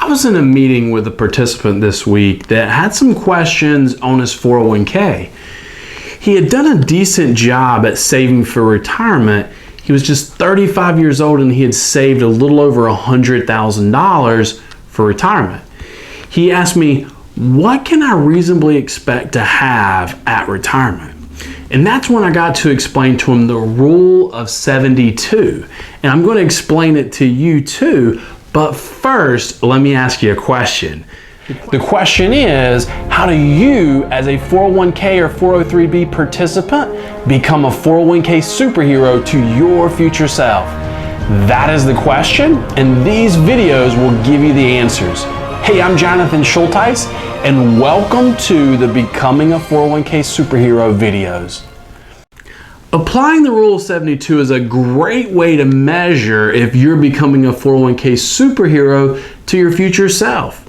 I was in a meeting with a participant this week that had some questions on his 401k. He had done a decent job at saving for retirement. He was just 35 years old and he had saved a little over $100,000 for retirement. He asked me, what can I reasonably expect to have at retirement? And that's when I got to explain to him the rule of 72. And I'm going to explain it to you too. But first, let me ask you a question. The question is, how do you, as a 401k or 403b participant, become a 401k superhero to your future self? That is the question, and these videos will give you the answers. Hey, I'm Jonathan Schulteis, and welcome to the Becoming a 401k Superhero videos. Applying the rule of 72 is a great way to measure if you're becoming a 401k superhero to your future self.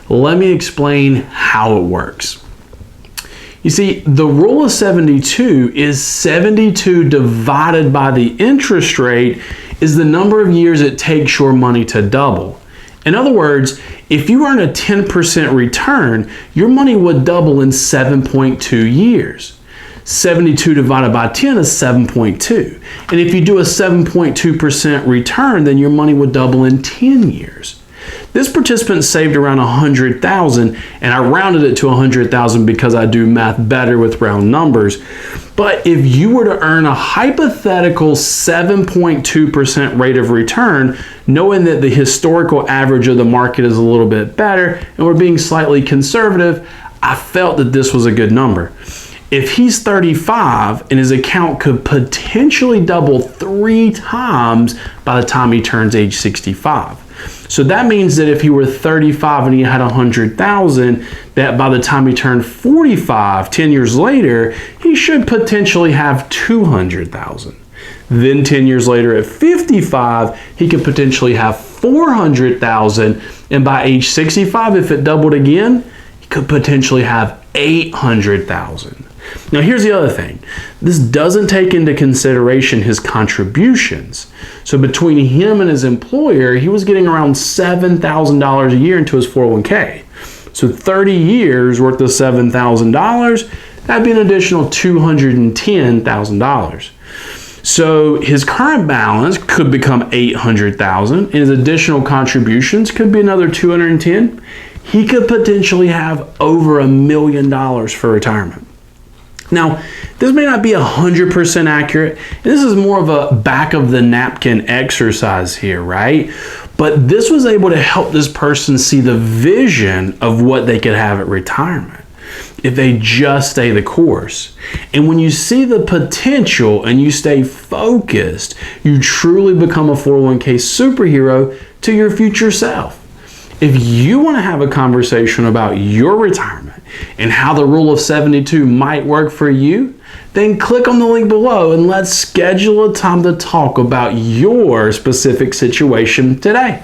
Let me explain how it works. You see, the rule of 72 is 72 divided by the interest rate is the number of years it takes your money to double. In other words, if you earn a 10% return, your money would double in 7.2 years. 72 divided by 10 is 7.2. And if you do a 7.2% return, then your money would double in 10 years. This participant saved around $100,000, and I rounded it to $100,000 because I do math better with round numbers. But if you were to earn a hypothetical 7.2% rate of return, knowing that the historical average of the market is a little bit better and we're being slightly conservative, I felt that this was a good number. If he's 35 and his account could potentially double 3 times by the time he turns age 65. So that means that if he were 35 and he had 100,000, that by the time he turned 45, 10 years later, he should potentially have 200,000. Then 10 years later at 55, he could potentially have 400,000. And by age 65, if it doubled again, he could potentially have 800,000. Now here's the other thing. This doesn't take into consideration his contributions. So between him and his employer, he was getting around $7,000 a year into his 401k. So 30 years worth of $7,000, that'd be an additional $210,000. So his current balance could become $800,000 and his additional contributions could be another $210,000. He could potentially have over $1 million for retirement. Now, this may not be 100% accurate. This is more of a back of the napkin exercise here, right? But this was able to help this person see the vision of what they could have at retirement if they just stay the course. And when you see the potential and you stay focused, you truly become a 401k superhero to your future self. If you want to have a conversation about your retirement and how the rule of 72 might work for you, then click on the link below and let's schedule a time to talk about your specific situation today.